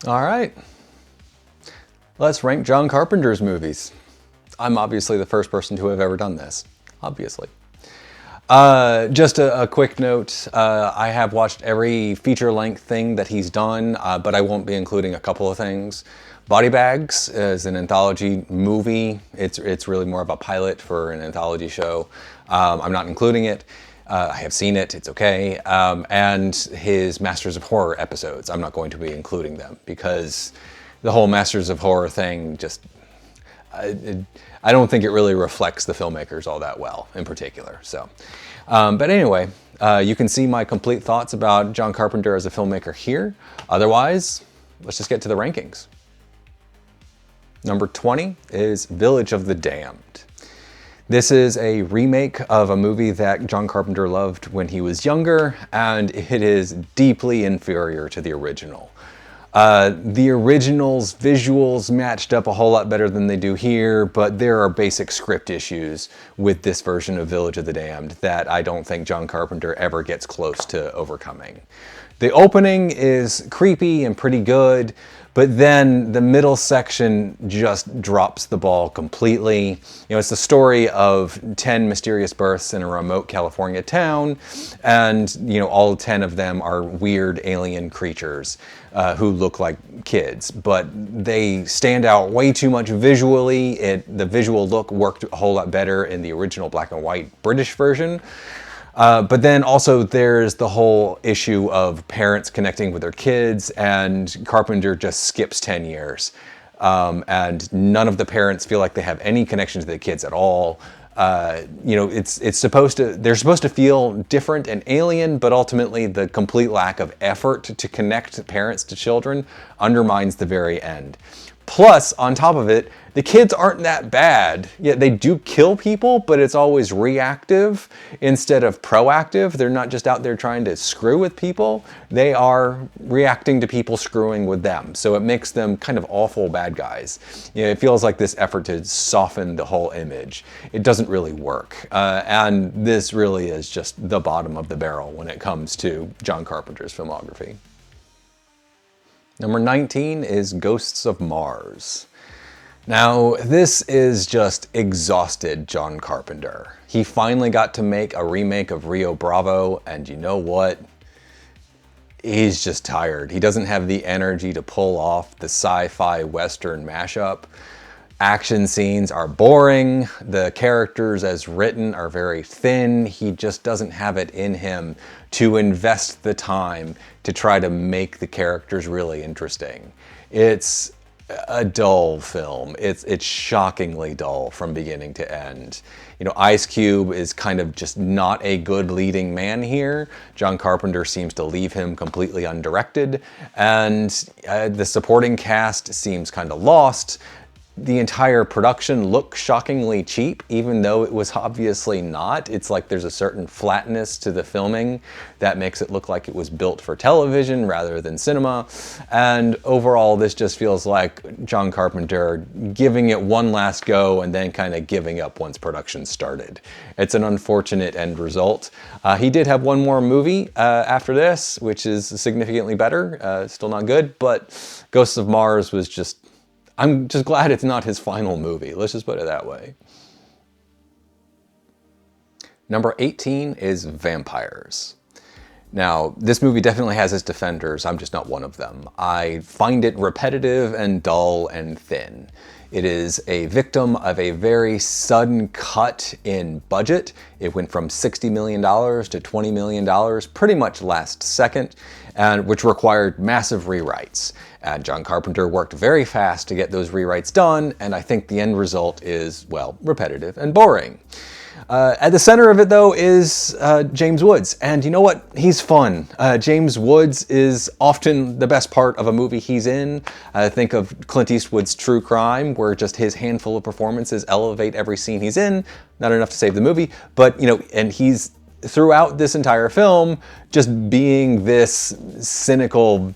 All right, let's rank John Carpenter's movies. I'm obviously the first person to have ever done this, obviously. Just a quick note, I have watched every feature-length thing that he's done, but I won't be including a couple of things. Body Bags is an anthology movie. It's really more of a pilot for an anthology show. I'm not including it. I have seen it, it's okay. And his Masters of Horror episodes, I'm not going to be including them because the whole Masters of Horror thing just, I don't think it really reflects the filmmakers all that well in particular. So, but anyway, you can see my complete thoughts about John Carpenter as a filmmaker here. Otherwise, let's just get to the rankings. Number 20 is Village of the Damned. This is a remake of a movie that John Carpenter loved when he was younger, and it is deeply inferior to the original. The original's visuals matched up a whole lot better than they do here, but there are basic script issues with this version of Village of the Damned that I don't think John Carpenter ever gets close to overcoming. The opening is creepy and pretty good, but then the middle section just drops the ball completely. You know, it's the story of 10 mysterious births in a remote California town, and you know, all 10 of them are weird alien creatures who look like kids, but they stand out way too much visually. The visual look worked a whole lot better in the original black and white British version. But then also there's the whole issue of parents connecting with their kids, and Carpenter just skips 10 years. And none of the parents feel like they have any connection to the kids at all. You know, they're supposed to feel different and alien, but ultimately the complete lack of effort to connect parents to children undermines the very end. Plus, on top of it, the kids aren't that bad. Yeah, they do kill people, but it's always reactive instead of proactive. They're not just out there trying to screw with people. They are reacting to people screwing with them. So it makes them kind of awful bad guys. You know, it feels like this effort to soften the whole image. It doesn't really work. And this really is just the bottom of the barrel when it comes to John Carpenter's filmography. Number 19 is Ghosts of Mars. Now, this is just exhausted John Carpenter. He finally got to make a remake of Rio Bravo, and you know what? He's just tired. He doesn't have the energy to pull off the sci-fi western mashup. Action scenes are boring. The characters as written are very thin. He just doesn't have it in him to invest the time to try to make the characters really interesting. It's a dull film. It's shockingly dull from beginning to end. You know, Ice Cube is kind of just not a good leading man here. John Carpenter seems to leave him completely undirected, and the supporting cast seems kind of lost. The entire production looks shockingly cheap, even though it was obviously not. It's like there's a certain flatness to the filming that makes it look like it was built for television rather than cinema. And overall, this just feels like John Carpenter giving it one last go and then kind of giving up once production started. It's an unfortunate end result. He did have one more movie after this, which is significantly better. Still not good, but Ghosts of Mars was just, I'm just glad it's not his final movie. Let's just put it that way. Number 18 is Vampires. Now, this movie definitely has its defenders. I'm just not one of them. I find it repetitive and dull and thin. It is a victim of a very sudden cut in budget. It went from $60 million to $20 million pretty much last second, and which required massive rewrites. And John Carpenter worked very fast to get those rewrites done, and I think the end result is, well, repetitive and boring. At the center of it, though, is James Woods. And you know what? He's fun. James Woods is often the best part of a movie he's in. Think of Clint Eastwood's True Crime, where just his handful of performances elevate every scene he's in. Not enough to save the movie, but, you know, and he's throughout this entire film just being this cynical,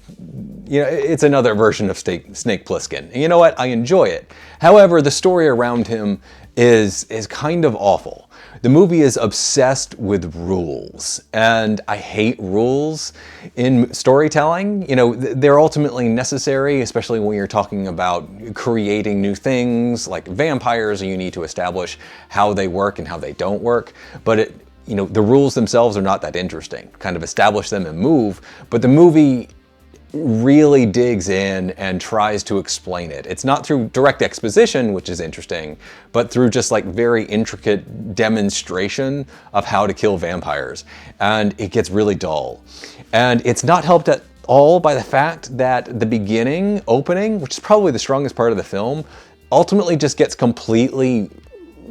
you know, it's another version of Snake Plissken. And you know what? I enjoy it. However, the story around him is kind of awful. The movie is obsessed with rules, and I hate rules in storytelling. You know, they're ultimately necessary, especially when you're talking about creating new things like vampires, and you need to establish how they work and how they don't work. But you know, the rules themselves are not that interesting. Kind of establish them and move, but the movie really digs in and tries to explain it. It's not through direct exposition, which is interesting, but through just like very intricate demonstration of how to kill vampires. And it gets really dull. And it's not helped at all by the fact that the beginning, opening, which is probably the strongest part of the film, ultimately just gets completely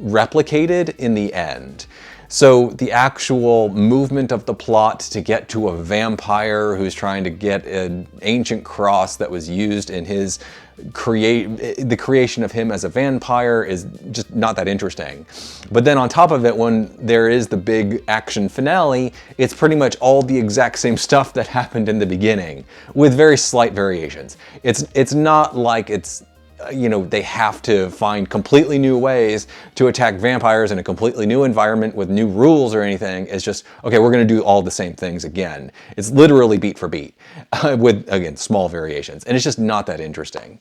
replicated in the end. So the actual movement of the plot to get to a vampire who's trying to get an ancient cross that was used in his the creation of him as a vampire is just not that interesting. But then on top of it, when there is the big action finale, it's pretty much all the exact same stuff that happened in the beginning with very slight variations. It's not like it's, you know, they have to find completely new ways to attack vampires in a completely new environment with new rules or anything. It's just, okay, we're going to do all the same things again. It's literally beat for beat with, again, small variations. And it's just not that interesting.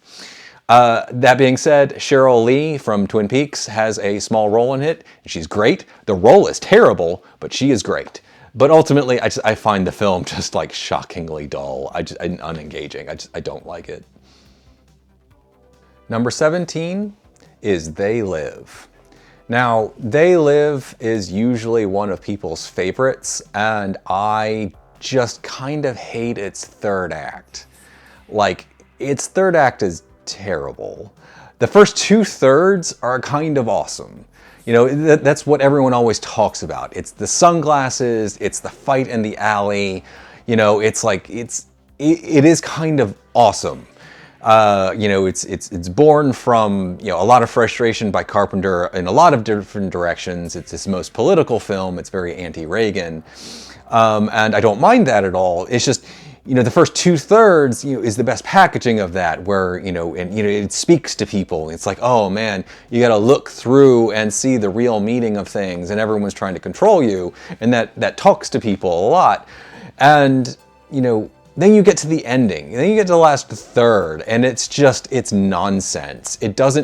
That being said, Cheryl Lee from Twin Peaks has a small role in it. And she's great. The role is terrible, but she is great. But ultimately, I find the film just like shockingly dull. And unengaging. I don't like it. Number 17 is They Live. Now, They Live is usually one of people's favorites, and I just kind of hate its third act. Like, its third act is terrible. The first 2/3 are kind of awesome. You know, that's what everyone always talks about. It's the sunglasses, it's the fight in the alley. You know, it's like, it is kind of awesome. You know, it's born from, you know, a lot of frustration by Carpenter in a lot of different directions. It's his most political film. It's very anti-Reagan. And I don't mind that at all. It's just, you know, the first 2/3, you know, is the best packaging of that, where, you know, and, you know, it speaks to people. It's like, oh man, you got to look through and see the real meaning of things, and everyone's trying to control you. And that talks to people a lot. And, you know, then you get to the ending, then you get to the last third, and it's nonsense.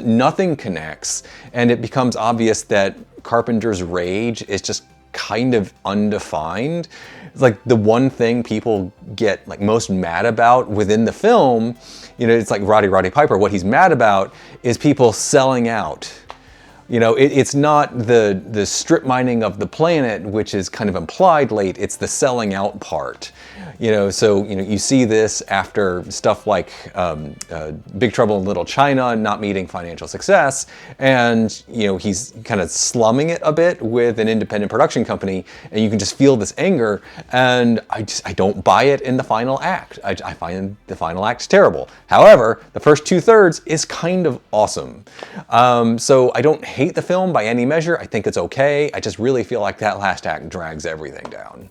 Nothing connects, and it becomes obvious that Carpenter's rage is just kind of undefined. It's like the one thing people get like most mad about within the film, you know, it's like Roddy Piper. What he's mad about is people selling out. You know, it's not the strip mining of the planet, which is kind of implied late, it's the selling out part. You know, so, you know, you see this after stuff like Big Trouble in Little China not meeting financial success, and, you know, he's kind of slumming it a bit with an independent production company, and you can just feel this anger, and I don't buy it in the final act. I find the final act terrible. However, the first 2/3 is kind of awesome. So I don't hate the film by any measure. I think it's okay. I just really feel like that last act drags everything down.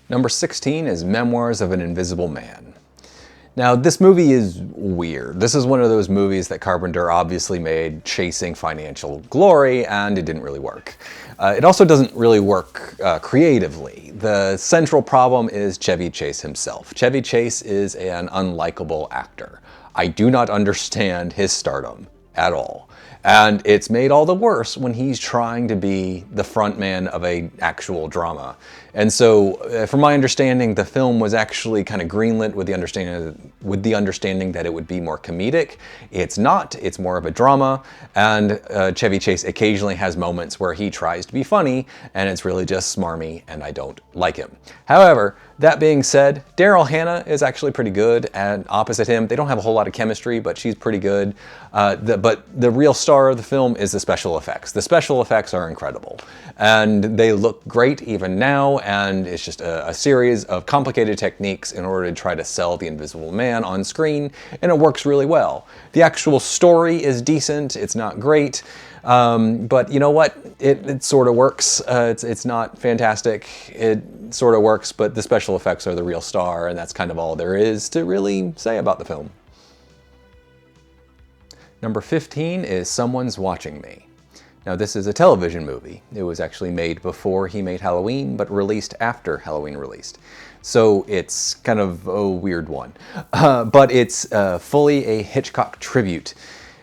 Number 16 is Memoirs of an Invisible Man. Now, this movie is weird. This is one of those movies that Carpenter obviously made chasing financial glory, and it didn't really work. It also doesn't really work creatively. The central problem is Chevy Chase himself. Chevy Chase is an unlikable actor. I do not understand his stardom at all. And it's made all the worse when he's trying to be the frontman of an actual drama. And so, from my understanding, the film was actually kind of greenlit with the understanding that it would be more comedic. It's not. It's more of a drama. And Chevy Chase occasionally has moments where he tries to be funny, and it's really just smarmy, and I don't like him. However, that being said, Daryl Hannah is actually pretty good, and opposite him, they don't have a whole lot of chemistry, but she's pretty good. But the real star of the film is the special effects. The special effects are incredible, and they look great even now, and it's just a series of complicated techniques in order to try to sell the Invisible Man on screen, and it works really well. The actual story is decent. It's not great. But you know what? It sort of works. It's not fantastic. It sort of works, but the special effects are the real star, and that's kind of all there is to really say about the film. Number 15 is Someone's Watching Me. Now, this is a television movie. It was actually made before he made Halloween, but released after Halloween released. So it's kind of a weird one. But it's fully a Hitchcock tribute.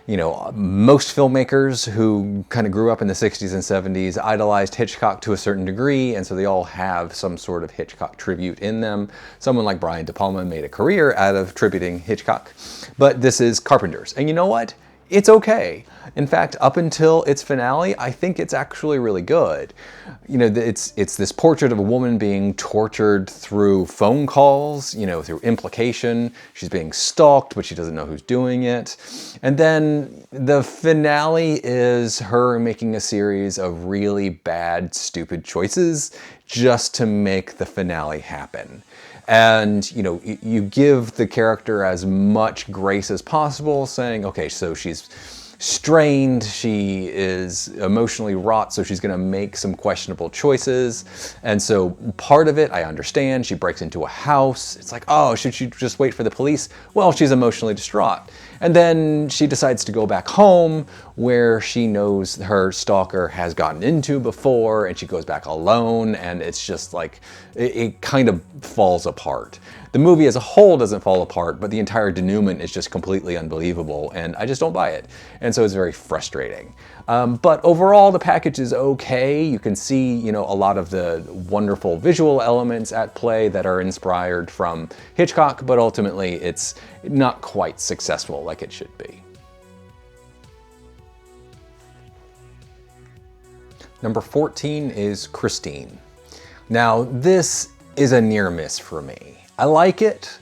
You know, most filmmakers who kind of grew up in the 60s and 70s idolized Hitchcock to a certain degree, and so they all have some sort of Hitchcock tribute in them. Someone like Brian De Palma made a career out of tributing Hitchcock, but this is Carpenter's. And you know what? It's okay. In fact, up until its finale, I think it's actually really good. You know, it's this portrait of a woman being tortured through phone calls, you know, through implication. She's being stalked, but she doesn't know who's doing it. And then the finale is her making a series of really bad, stupid choices just to make the finale happen. And, you know, you give the character as much grace as possible, saying, okay, so she's strained, she is emotionally wrought, so she's going to make some questionable choices. And so part of it, I understand. She breaks into a house. It's like, oh, should she just wait for the police? Well, she's emotionally distraught. And then she decides to go back home where she knows her stalker has gotten into before, and she goes back alone, and it's just like, it kind of falls apart. The movie as a whole doesn't fall apart, but the entire denouement is just completely unbelievable, and I just don't buy it. And so it's very frustrating. But overall, the package is okay. You can see, you know, a lot of the wonderful visual elements at play that are inspired from Hitchcock, but ultimately it's not quite successful like it should be. Number 14 is Christine. Now, this is a near miss for me. I like it,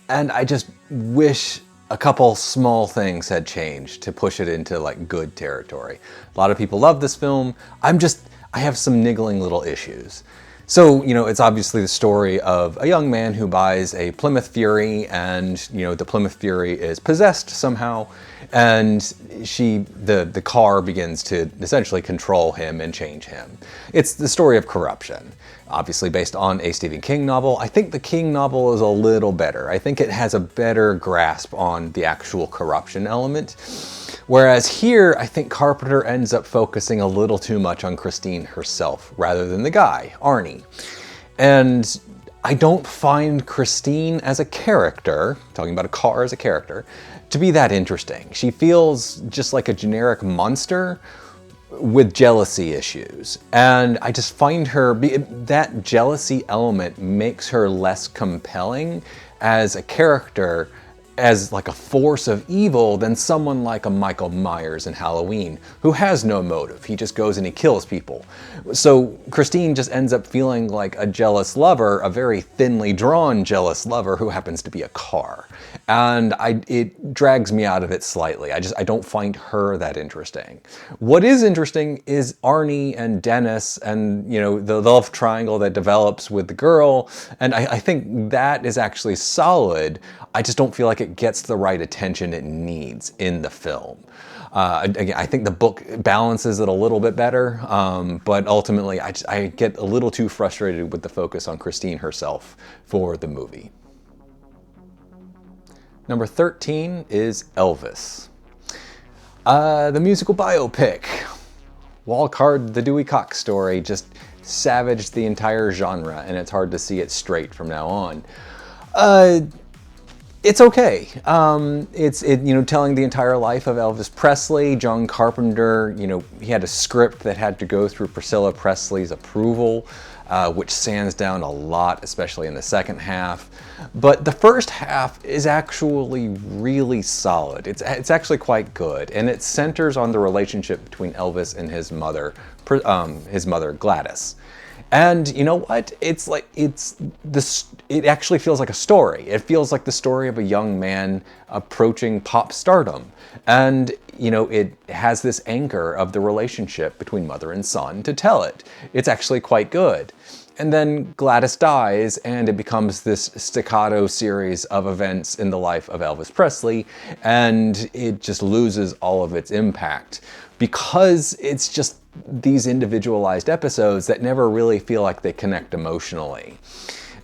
and I just wish a couple small things had changed to push it into like good territory. A lot of people love this film. I have some niggling little issues. So, you know, it's obviously the story of a young man who buys a Plymouth Fury, and, you know, the Plymouth Fury is possessed somehow, and the car begins to essentially control him and change him. It's the story of corruption, obviously based on a Stephen King novel. I think the King novel is a little better. I think it has a better grasp on the actual corruption element. Whereas here, I think Carpenter ends up focusing a little too much on Christine herself rather than the guy, Arnie. And I don't find Christine as a character, talking about a car as a character, to be that interesting. She feels just like a generic monster with jealousy issues. And I just find that jealousy element makes her less compelling as a character, as like a force of evil, than someone like a Michael Myers in Halloween, who has no motive. He just goes and he kills people. So Christine just ends up feeling like a jealous lover, a very thinly drawn jealous lover who happens to be a car. And it drags me out of it slightly. I don't find her that interesting. What is interesting is Arnie and Dennis, and, you know, the love triangle that develops with the girl. And I think that is actually solid. I just don't feel like it gets the right attention it needs in the film. Again, I think the book balances it a little bit better, but ultimately I get a little too frustrated with the focus on Christine herself for the movie. Number 13 is Elvis. The musical biopic. Walcard, the Dewey Cox story, just savaged the entire genre, and it's hard to see it straight from now on. It's okay. It's telling the entire life of Elvis Presley. John Carpenter, you know, he had a script that had to go through Priscilla Presley's approval, which sands down a lot, especially in the second half. But the first half is actually really solid. It's actually quite good, and it centers on the relationship between Elvis and his mother Gladys. And you know what? It actually feels like a story. It feels like the story of a young man approaching pop stardom. And, you know, it has this anchor of the relationship between mother and son to tell it. It's actually quite good. And then Gladys dies, and it becomes this staccato series of events in the life of Elvis Presley, and it just loses all of its impact because it's just these individualized episodes that never really feel like they connect emotionally.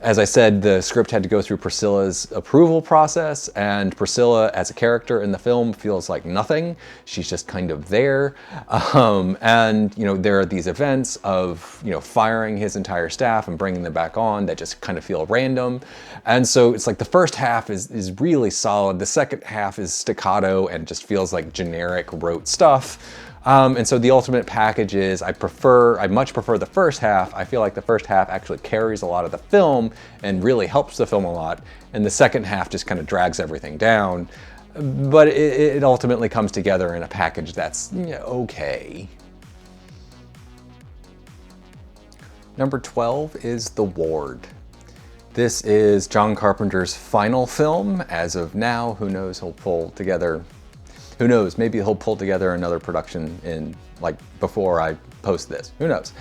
As I said, the script had to go through Priscilla's approval process, and Priscilla as a character in the film feels like nothing. She's just kind of there. And, you know, there are these events of, you know, firing his entire staff and bringing them back on that just kind of feel random. And so it's like the first half is really solid. The second half is staccato and just feels like generic rote stuff. And so the ultimate package is I much prefer the first half. I feel like the first half actually carries a lot of the film and really helps the film a lot. And the second half just kind of drags everything down. But it ultimately comes together in a package that's, you know, okay. Number 12 is The Ward. This is John Carpenter's final film. As of now, who knows, he'll pull together, who knows, maybe he'll pull together another production in, like, before I post this, who knows.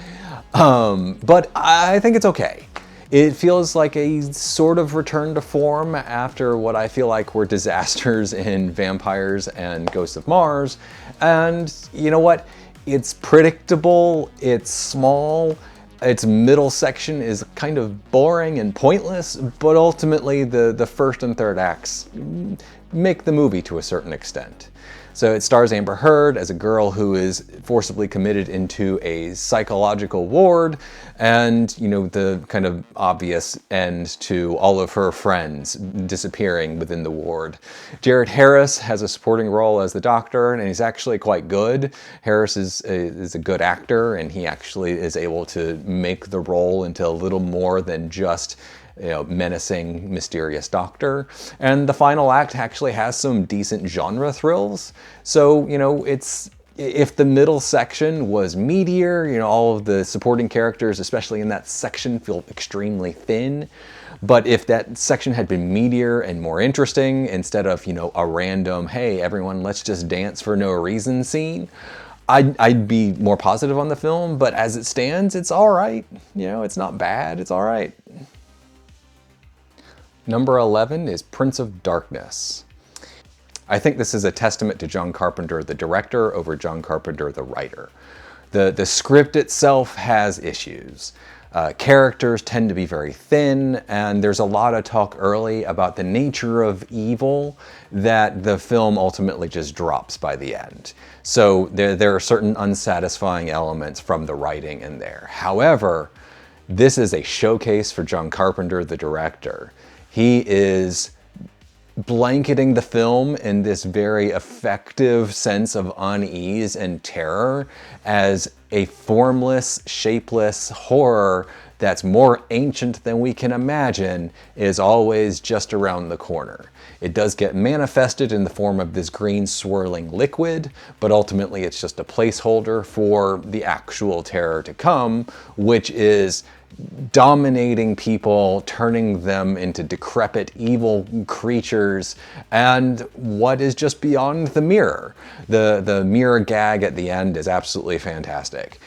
But I think it's okay. It feels like a sort of return to form after what I feel like were disasters in Vampires and Ghosts of Mars. And you know what? It's predictable, it's small, its middle section is kind of boring and pointless, but ultimately the first and third acts make the movie to a certain extent. So it stars Amber Heard as a girl who is forcibly committed into a psychological ward, and, you know, the kind of obvious end to all of her friends disappearing within the ward. Jared Harris has a supporting role as the doctor, and he's actually quite good. Harris is a good actor, and he actually is able to make the role into a little more than just, you know, menacing, mysterious doctor. And the final act actually has some decent genre thrills. So, you know, if the middle section was meatier, you know, all of the supporting characters, especially in that section, feel extremely thin. But if that section had been meatier and more interesting, instead of, you know, a random, hey, everyone, let's just dance for no reason scene, I'd be more positive on the film. But as it stands, it's all right. You know, it's not bad. It's all right. Number 11 is Prince of Darkness. I think this is a testament to John Carpenter, the director, over John Carpenter, the writer. The script itself has issues. Characters tend to be very thin, and there's a lot of talk early about the nature of evil that the film ultimately just drops by the end. So there are certain unsatisfying elements from the writing in there. However, this is a showcase for John Carpenter, the director. He is blanketing the film in this very effective sense of unease and terror as a formless, shapeless horror that's more ancient than we can imagine is always just around the corner. It does get manifested in the form of this green swirling liquid, but ultimately it's just a placeholder for the actual terror to come, which is dominating people, turning them into decrepit, evil creatures, and what is just beyond the mirror. The mirror gag at the end is absolutely fantastic.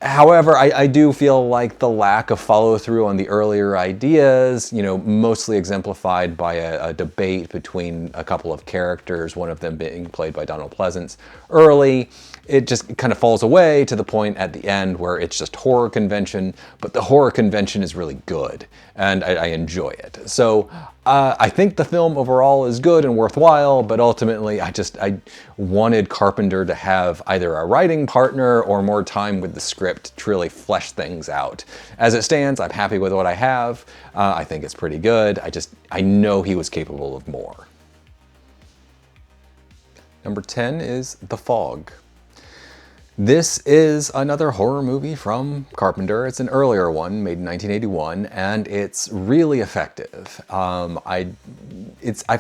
However, I do feel like the lack of follow-through on the earlier ideas, you know, mostly exemplified by a debate between a couple of characters, one of them being played by Donald Pleasance early, it just kind of falls away to the point at the end where it's just horror convention, but the horror convention is really good, and I enjoy it. So I think the film overall is good and worthwhile, but ultimately I wanted Carpenter to have either a writing partner or more time with the script to really flesh things out. As it stands, I'm happy with what I have. I think it's pretty good. I know he was capable of more. Number 10 is The Fog. This is another horror movie from Carpenter. It's an earlier one, made in 1981, and it's really effective. I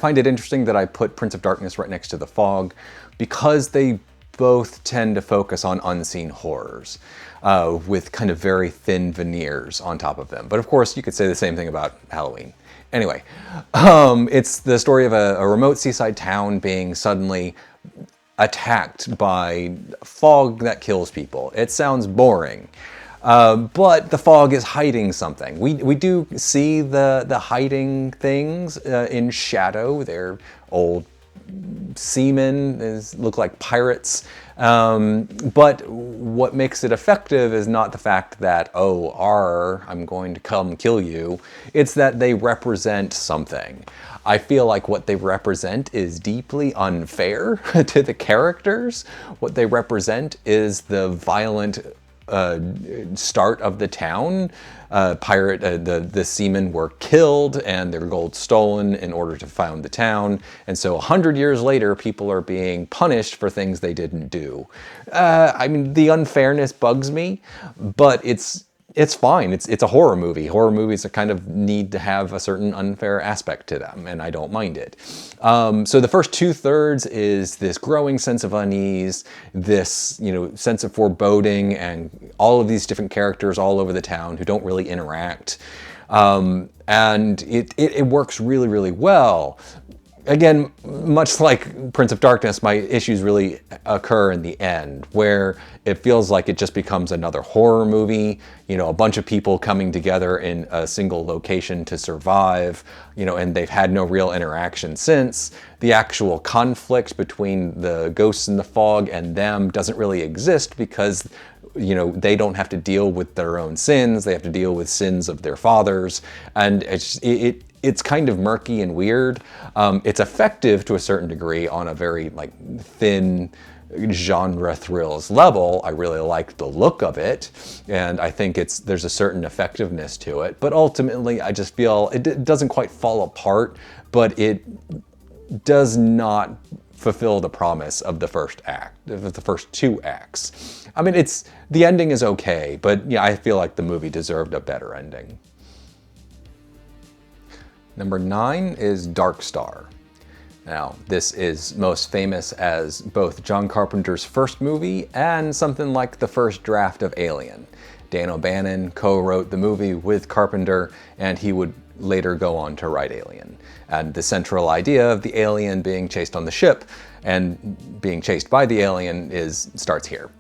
find it interesting that I put Prince of Darkness right next to The Fog because they both tend to focus on unseen horrors with kind of very thin veneers on top of them. But of course, you could say the same thing about Halloween. Anyway, it's the story of a remote seaside town being suddenly attacked by fog that kills people. It sounds boring, but the fog is hiding something. We do see the hiding things in shadow. They're old seamen, look like pirates. But what makes it effective is not the fact that, oh, I'm going to come kill you. It's that they represent something. I feel like what they represent is deeply unfair to the characters. What they represent is the violent start of the town. The seamen were killed and their gold stolen in order to found the town. And so 100 years later, people are being punished for things they didn't do. I mean, the unfairness bugs me, but it's fine. It's a horror movie. Horror movies kind of need to have a certain unfair aspect to them, and I don't mind it. So the first 2/3 is this growing sense of unease, this sense of foreboding, and all of these different characters all over the town who don't really interact. And it works really, really well. Again, much like Prince of Darkness, my issues really occur in the end, where it feels like it just becomes another horror movie, a bunch of people coming together in a single location to survive, and they've had no real interaction since. The actual conflict between the ghosts in the fog and them doesn't really exist because they don't have to deal with their own sins. They have to deal with sins of their fathers. And it's kind of murky and weird. It's effective to a certain degree on a very thin genre thrills level. I really like the look of it, and I think there's a certain effectiveness to it. But ultimately, I just feel it doesn't quite fall apart, but it does not fulfill the promise of the first act, of the first 2 acts. I mean, the ending is okay, but yeah, I feel like the movie deserved a better ending. Number 9 is Dark Star. Now, this is most famous as both John Carpenter's first movie and something like the first draft of Alien. Dan O'Bannon co-wrote the movie with Carpenter, and he would later go on to write Alien. And the central idea of the alien being chased on the ship and being chased by the alien starts here.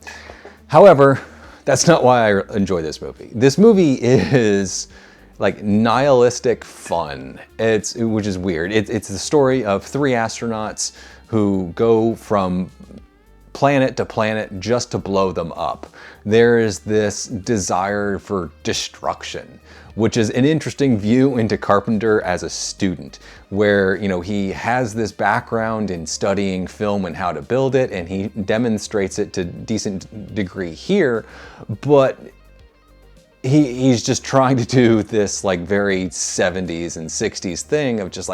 However, that's not why I enjoy this movie. This movie is nihilistic fun, which is weird. It's the story of 3 astronauts who go from planet to planet just to blow them up. There is this desire for destruction, which is an interesting view into Carpenter as a student, where he has this background in studying film and how to build it, and he demonstrates it to a decent degree here, but he's just trying to do this very 70s and 60s thing of just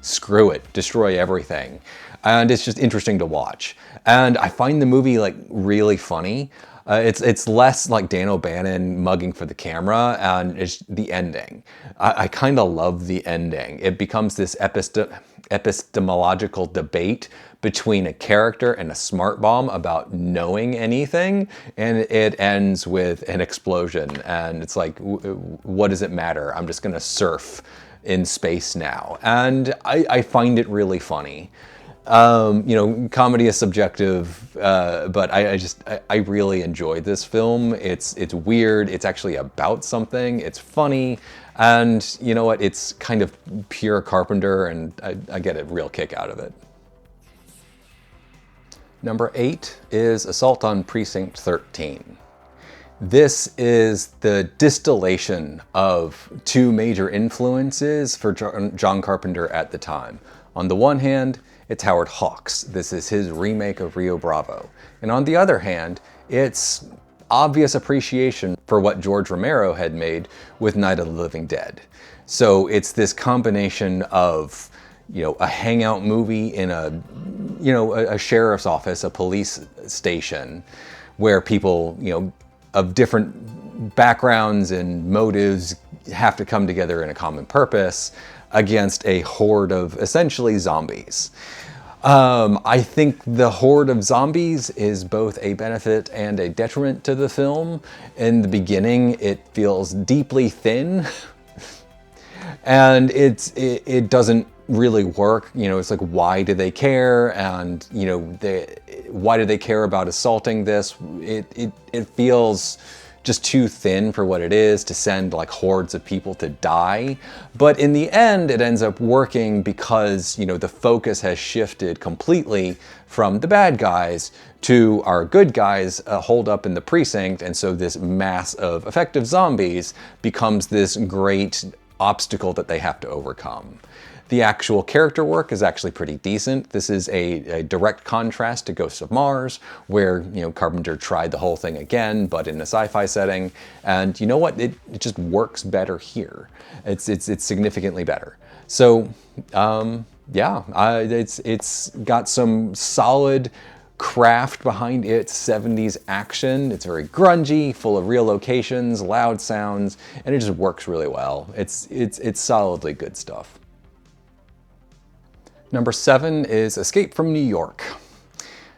screw it, destroy everything. And it's just interesting to watch. And I find the movie really funny. It's less like Dan O'Bannon mugging for the camera, and it's the ending. I kind of love the ending. It becomes this epistemological debate between a character and a smart bomb about knowing anything, and it ends with an explosion, and it's what does it matter? I'm just gonna surf in space now. And I find it really funny. Comedy is subjective, but I really enjoyed this film. It's weird. It's actually about something. It's funny, and you know what? It's kind of pure Carpenter, and I get a real kick out of it. Number 8 is Assault on Precinct 13. This is the distillation of 2 major influences for John Carpenter at the time. On the one hand, it's Howard Hawks. This is his remake of Rio Bravo. And on the other hand, it's obvious appreciation for what George Romero had made with Night of the Living Dead. So it's this combination of, a hangout movie in a sheriff's office, a police station, where people, of different backgrounds and motives have to come together in a common purpose against a horde of essentially zombies. I think the horde of zombies is both a benefit and a detriment to the film. In the beginning, it feels deeply thin, and it doesn't really work. It's why do they care? And why do they care about assaulting this? It feels just too thin for what it is to send like hordes of people to die. But in the end, it ends up working because, you know, the focus has shifted completely from the bad guys to our good guys holed up in the precinct. And so this mass of effective zombies becomes this great obstacle that they have to overcome. The actual character work is actually pretty decent. This is a direct contrast to Ghosts of Mars, where, you know, Carpenter tried the whole thing again, but in a sci-fi setting. And you know what? It just works better here. It's significantly better. So yeah, it's got some solid craft behind its 70s action. It's very grungy, full of real locations, loud sounds, and it just works really well. It's solidly good stuff. Number 7 is Escape from New York.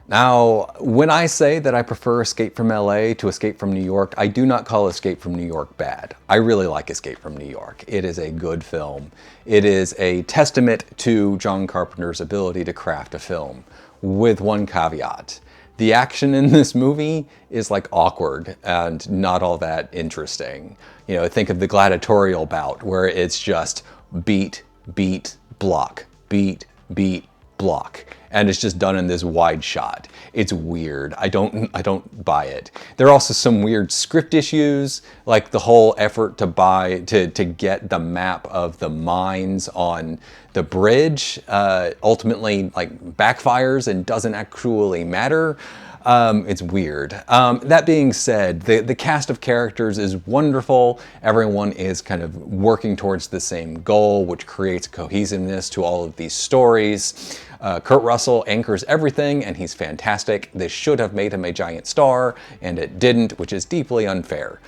Now, when I say that I prefer Escape from LA to Escape from New York, I do not call Escape from New York bad. I really like Escape from New York. It is a good film. It is a testament to John Carpenter's ability to craft a film, with one caveat. The action in this movie is like awkward and not all that interesting. You know, think of the gladiatorial bout where it's just beat, beat, block, beat, beat, block, and it's just done in this wide shot. It's weird. I don't buy it. There are also some weird script issues, like the whole effort to get the map of the mines on the bridge ultimately like backfires and doesn't actually matter. It's weird. That being said, the cast of characters is wonderful. Everyone is kind of working towards the same goal, which creates cohesiveness to all of these stories. Kurt Russell anchors everything, and he's fantastic. This should have made him a giant star, and it didn't, which is deeply unfair.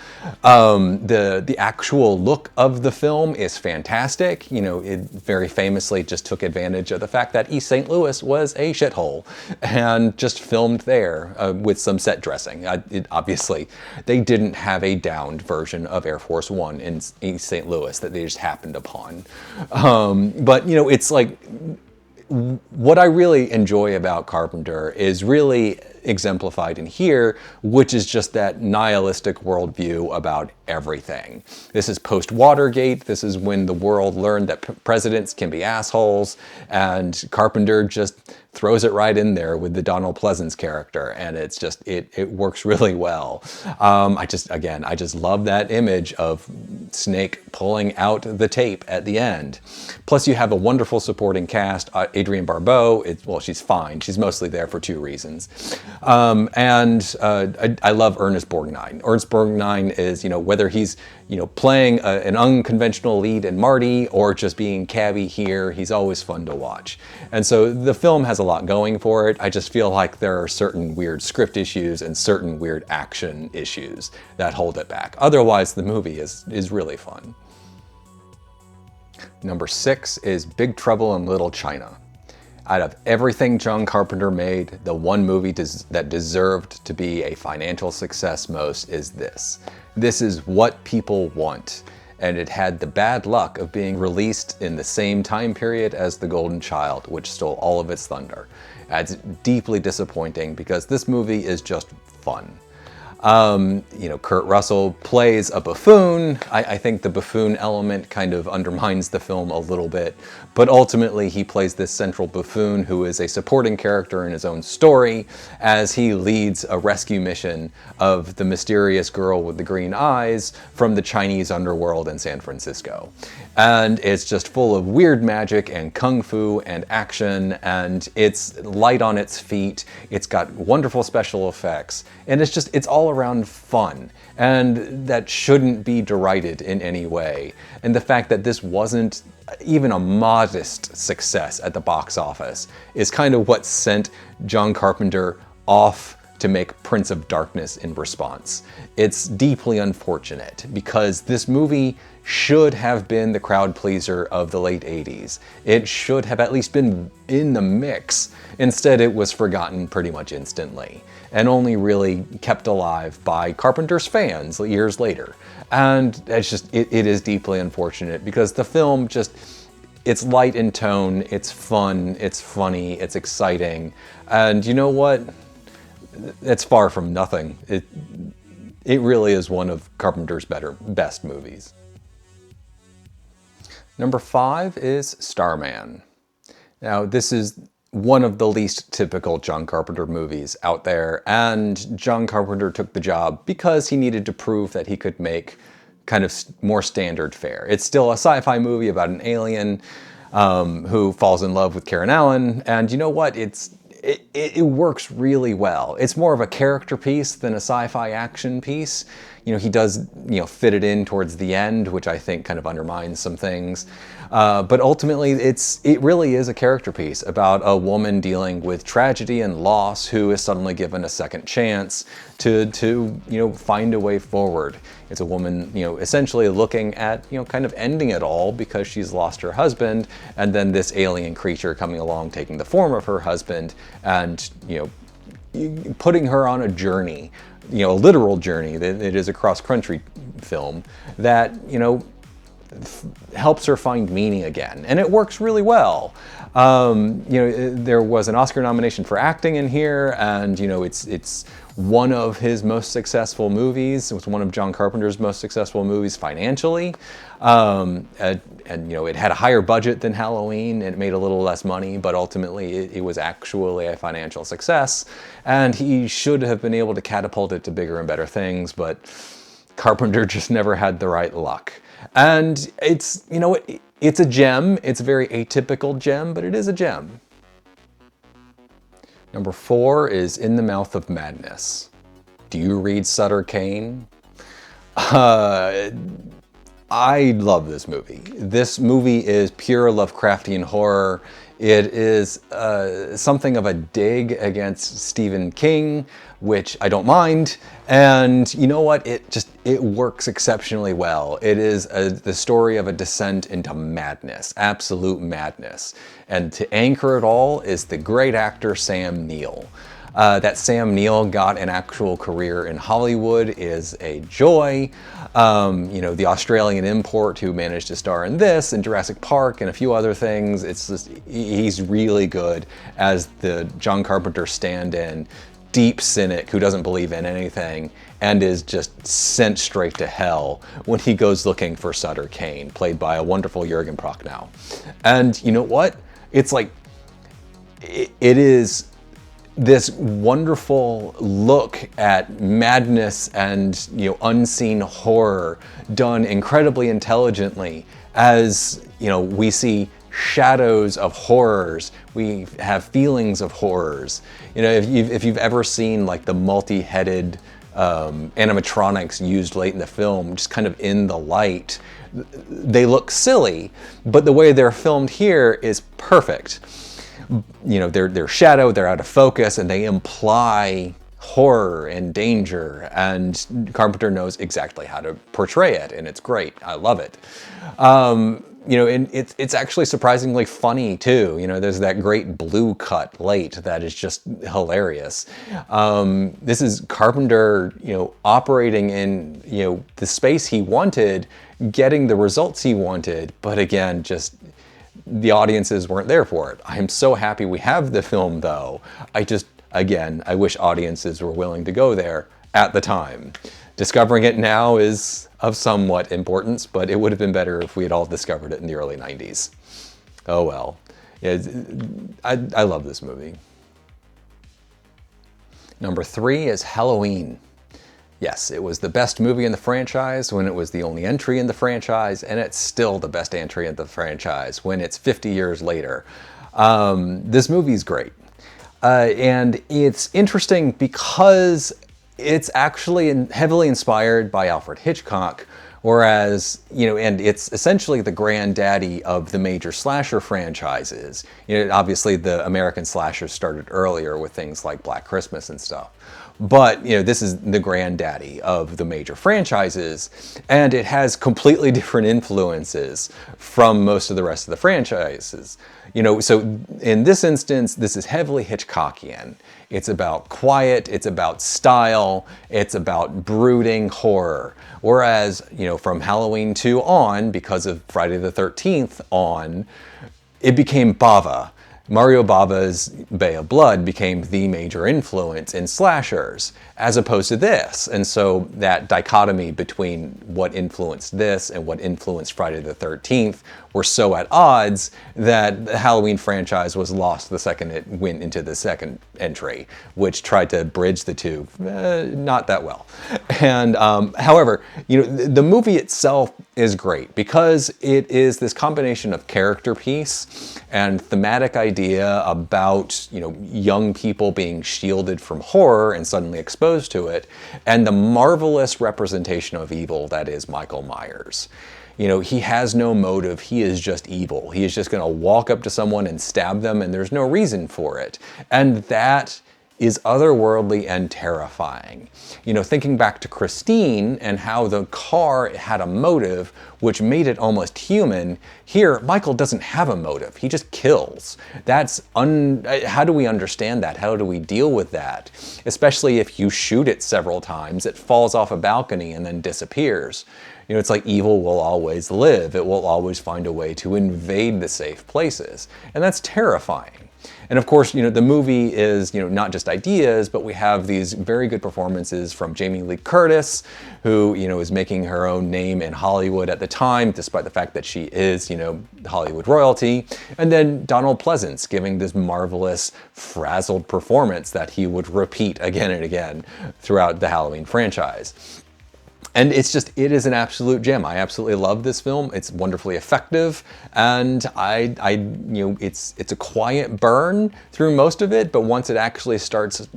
The actual look of the film is fantastic. You know, it very famously just took advantage of the fact that East St. Louis was a shithole, and just filmed there with some set dressing. Obviously, they didn't have a downed version of Air Force One in East St. Louis that they just happened upon. But, you know, it's like, what I really enjoy about Carpenter is really exemplified in here, which is just that nihilistic worldview about everything. This is post-Watergate. This is when the world learned that presidents can be assholes, and Carpenter just throws it right in there with the Donald Pleasance character, and it's just, it works really well. I just love that image of Snake pulling out the tape at the end. Plus you have a wonderful supporting cast. Adrienne Barbeau, well, she's fine. She's mostly there for 2 reasons. I love Ernest Borgnine. Ernest Borgnine is, you know, whether he's, you know, playing an unconventional lead in Marty or just being Cabby here, he's always fun to watch. And so the film has a lot going for it. I just feel like there are certain weird script issues and certain weird action issues that hold it back. Otherwise, the movie is really fun. Number 6 is Big Trouble in Little China. Out of everything John Carpenter made, the one movie that deserved to be a financial success most is this. This is what people want, and it had the bad luck of being released in the same time period as The Golden Child, which stole all of its thunder. It's deeply disappointing because this movie is just fun. You know, Kurt Russell plays a buffoon. I think the buffoon element kind of undermines the film a little bit, but ultimately he plays this central buffoon who is a supporting character in his own story as he leads a rescue mission of the mysterious girl with the green eyes from the Chinese underworld in San Francisco. And it's just full of weird magic and kung fu and action, and it's light on its feet. It's got wonderful special effects, and it's all around fun, and that shouldn't be derided in any way. And the fact that this wasn't even a modest success at the box office is kind of what sent John Carpenter off to make Prince of Darkness in response. It's deeply unfortunate because this movie should have been the crowd pleaser of the late 80s. It should have at least been in the mix. Instead, it was forgotten pretty much instantly and only really kept alive by Carpenter's fans years later. And it's just, it is deeply unfortunate because the film just, it's light in tone, it's fun, it's funny, it's exciting. And you know what? It's far from nothing. It really is one of Carpenter's best movies. Number 5 is Starman. Now, this is one of the least typical John Carpenter movies out there, and John Carpenter took the job because he needed to prove that he could make kind of more standard fare. It's still a sci-fi movie about an alien who falls in love with Karen Allen, and you know what? It works really well. It's more of a character piece than a sci-fi action piece. You know, he does, fit it in towards the end, which I think kind of undermines some things. But ultimately, it really is a character piece about a woman dealing with tragedy and loss who is suddenly given a second chance to find a way forward. It's a woman, essentially looking at, kind of ending it all because she's lost her husband, and then this alien creature coming along, taking the form of her husband, and, putting her on a journey, a literal journey. That it is a cross-country film that, helps her find meaning again, and it works really well. There was an Oscar nomination for acting in here, and it's one of his most successful movies. It was one of John Carpenter's most successful movies financially, and it had a higher budget than Halloween, and it made a little less money, but ultimately it was actually a financial success, and he should have been able to catapult it to bigger and better things, but Carpenter just never had the right luck. And it's a gem. It's a very atypical gem, but it is a gem. Number 4 is In the Mouth of Madness. Do you read Sutter Kane? I love this movie. This movie is pure Lovecraftian horror. It is something of a dig against Stephen King, which I don't mind. And you know what? It works exceptionally well. It is the story of a descent into madness, absolute madness. And to anchor it all is the great actor Sam Neill. That Sam Neill got an actual career in Hollywood is a joy. The Australian import who managed to star in this and Jurassic Park and a few other things. It's just, he's really good as the John Carpenter stand-in, deep cynic who doesn't believe in anything and is just sent straight to hell when he goes looking for Sutter Kane, played by a wonderful Jürgen Prochnow. And you know what? It's like, it is this wonderful look at madness and unseen horror done incredibly intelligently as we see shadows of horrors, we have feelings of horrors. If you've ever seen like the multi-headed animatronics used late in the film, just kind of in the light, they look silly, but the way they're filmed here is perfect. They're shadowed, they're out of focus, and they imply horror and danger, and Carpenter knows exactly how to portray it, and it's great. I love it. And it's actually surprisingly funny too. There's that great blue cut late that is just hilarious. This is Carpenter, operating in, the space he wanted, getting the results he wanted, but again, just the audiences weren't there for it. I am so happy we have the film though. I wish audiences were willing to go there at the time. Discovering it now is of somewhat importance, but it would have been better if we had all discovered it in the early 90s. Oh well. I love this movie. Number 3 is Halloween. Yes, it was the best movie in the franchise when it was the only entry in the franchise, and it's still the best entry in the franchise when it's 50 years later. This movie's great. And it's interesting because it's actually heavily inspired by Alfred Hitchcock, whereas, and it's essentially the granddaddy of the major slasher franchises. Obviously the American slashers started earlier with things like Black Christmas and stuff. But, this is the granddaddy of the major franchises, and it has completely different influences from most of the rest of the franchises. So in this instance, this is heavily Hitchcockian. It's about quiet, it's about style, it's about brooding horror. Whereas, from Halloween 2 on, because of Friday the 13th on, it became Bava. Mario Bava's Bay of Blood became the major influence in slashers, as opposed to this. And so that dichotomy between what influenced this and what influenced Friday the 13th were so at odds that the Halloween franchise was lost the second it went into the second entry, which tried to bridge the two, not that well. And however, the movie itself is great because it is this combination of character piece and thematic idea about, young people being shielded from horror and suddenly exposed to it, and the marvelous representation of evil that is Michael Myers. He has no motive. He is just evil. He is just going to walk up to someone and stab them, and there's no reason for it. And that is otherworldly and terrifying. Thinking back to Christine and how the car had a motive, which made it almost human, here, Michael doesn't have a motive. He just kills. How do we understand that? How do we deal with that? Especially if you shoot it several times, it falls off a balcony and then disappears. It's like evil will always live. It will always find a way to invade the safe places. And that's terrifying. And of course, the movie is, not just ideas, but we have these very good performances from Jamie Lee Curtis, who, is making her own name in Hollywood at the time, despite the fact that she is, Hollywood royalty. And then Donald Pleasance giving this marvelous, frazzled performance that he would repeat again and again throughout the Halloween franchise. And it is an absolute gem. I absolutely love this film. It's wonderfully effective, and it's a quiet burn through most of it, but once it actually starts,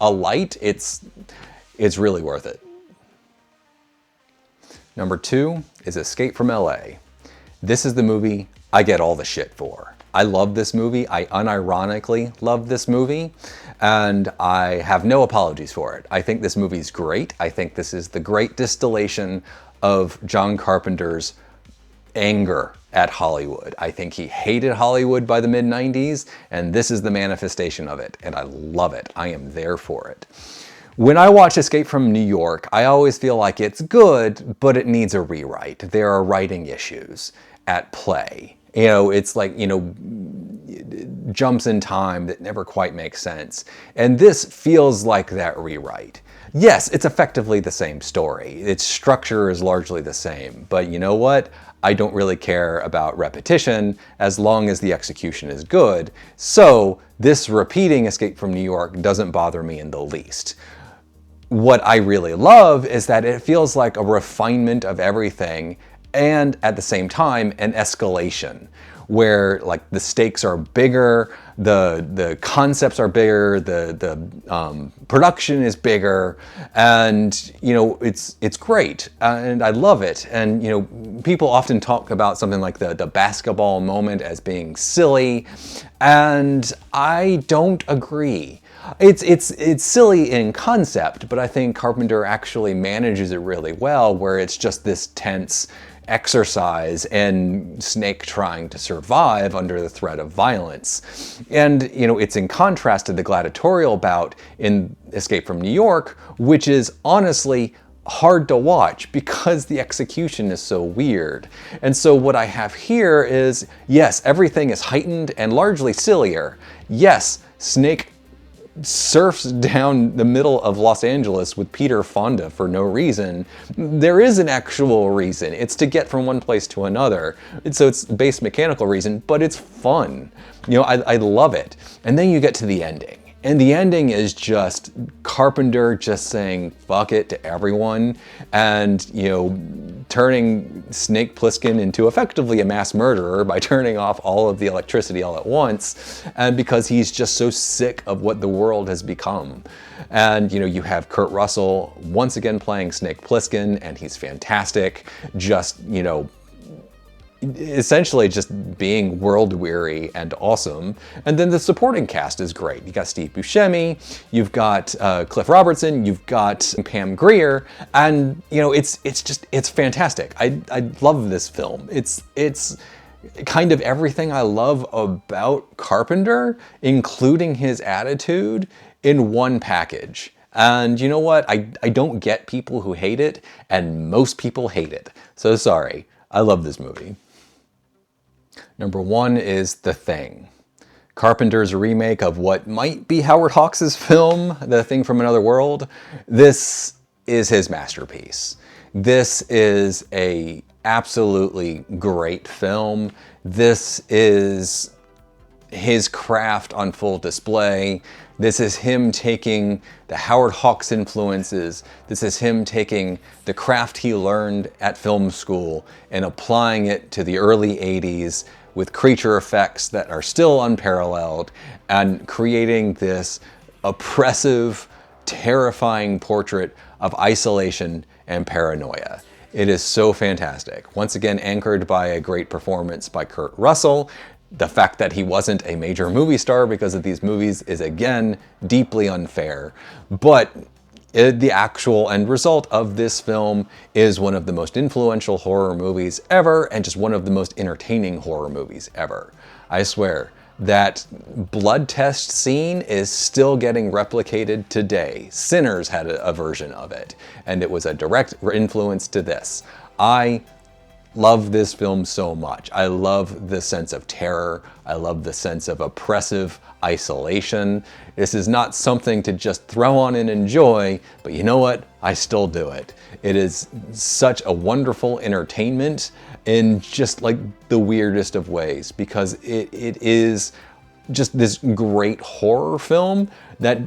alight, it's really worth it. Number 2 is Escape from LA. This is the movie I get all the shit for. I love this movie. I unironically love this movie, and I have no apologies for it. I think this movie's great. I think this is the great distillation of John Carpenter's anger at Hollywood. I think he hated Hollywood by the mid-90s, and this is the manifestation of it, and I love it. I am there for it. When I watch Escape from New York, I always feel like it's good, but it needs a rewrite. There are writing issues at play. It's like, jumps in time that never quite make sense. And this feels like that rewrite. Yes, it's effectively the same story. Its structure is largely the same. But you know what? I don't really care about repetition as long as the execution is good. So this repeating Escape from New York doesn't bother me in the least. What I really love is that it feels like a refinement of everything, and at the same time, an escalation where like the stakes are bigger, the concepts are bigger, the production is bigger, and it's great, and I love it. And people often talk about something like the basketball moment as being silly, and I don't agree. It's silly in concept, but I think Carpenter actually manages it really well, where it's just this tense exercise in Snake trying to survive under the threat of violence. And, it's in contrast to the gladiatorial bout in Escape from New York, which is honestly hard to watch because the execution is so weird. And so what I have here is, yes, everything is heightened and largely sillier. Yes, Snake surfs down the middle of Los Angeles with Peter Fonda for no reason. There is an actual reason. It's to get from one place to another. So it's base mechanical reason, but it's fun. I love it. And then you get to the ending. And the ending is just Carpenter just saying fuck it to everyone, and turning Snake Plissken into effectively a mass murderer by turning off all of the electricity all at once, and because he's just so sick of what the world has become. And you have Kurt Russell once again playing Snake Plissken, and he's fantastic, just essentially just being world weary and awesome. And then the supporting cast is great. You got Steve Buscemi, you've got Cliff Robertson, you've got Pam Grier, and it's fantastic. I love this film. It's kind of everything I love about Carpenter, including his attitude, in one package. And you know what? I don't get people who hate it, and most people hate it. So sorry. I love this movie. Number 1 is The Thing. Carpenter's remake of what might be Howard Hawks' film, The Thing from Another World, this is his masterpiece. This is a absolutely great film. This is his craft on full display. This is him taking the Howard Hawks influences. This is him taking the craft he learned at film school and applying it to the early 80s with creature effects that are still unparalleled and creating this oppressive, terrifying portrait of isolation and paranoia. It is so fantastic. Once again, anchored by a great performance by Kurt Russell. The fact that he wasn't a major movie star because of these movies is, again, deeply unfair. But the actual end result of this film is one of the most influential horror movies ever, and just one of the most entertaining horror movies ever. I swear, that blood test scene is still getting replicated today. Sinners had a version of it, and it was a direct influence to this. I love this film so much. I love the sense of terror. I love the sense of oppressive isolation. This is not something to just throw on and enjoy, but you know what? I still do it. It is such a wonderful entertainment in just like the weirdest of ways, because it is just this great horror film that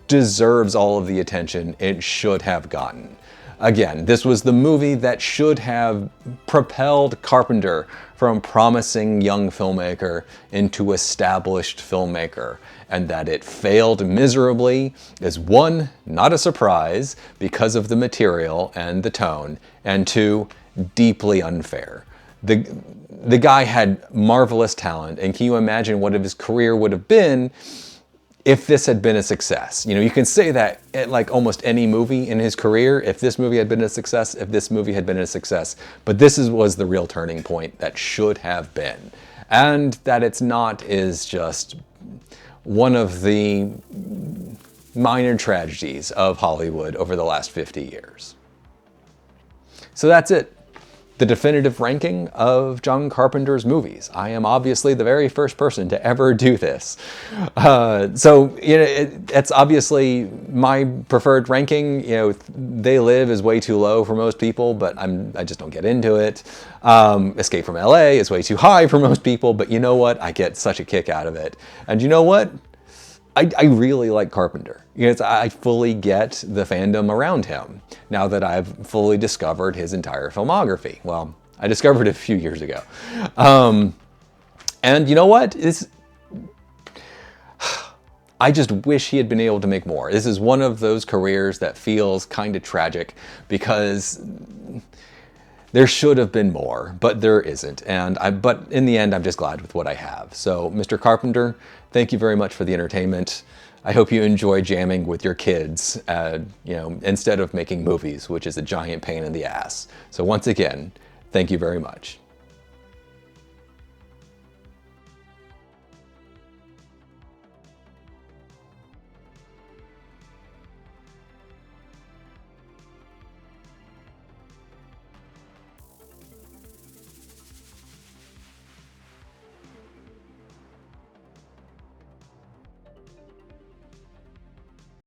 deserves all of the attention it should have gotten. Again, this was the movie that should have propelled Carpenter from promising young filmmaker into established filmmaker, and that it failed miserably is, one, not a surprise because of the material and the tone, and two, deeply unfair. The guy had marvelous talent, and can you imagine what his career would have been if this had been a success? You know, you can say that at like almost any movie in his career, if this movie had been a success, if this movie had been a success, but this was the real turning point that should have been. And that it's not is just one of the minor tragedies of Hollywood over the last 50 years. So that's it. The definitive ranking of John Carpenter's movies. I am obviously the very first person to ever do this. So, you know, it's obviously my preferred ranking. You know, They Live is way too low for most people, but I just don't get into it. Escape from LA is way too high for most people, but you know what? I get such a kick out of it. And you know what? I really like Carpenter. You know, I fully get the fandom around him now that I've fully discovered his entire filmography. Well, I discovered it a few years ago. And you know what? I just wish he had been able to make more. This is one of those careers that feels kind of tragic because there should have been more, but there isn't. But in the end, I'm just glad with what I have. So, Mr. Carpenter, thank you very much for the entertainment. I hope you enjoy jamming with your kids, you know, instead of making movies, which is a giant pain in the ass. So once again, thank you very much.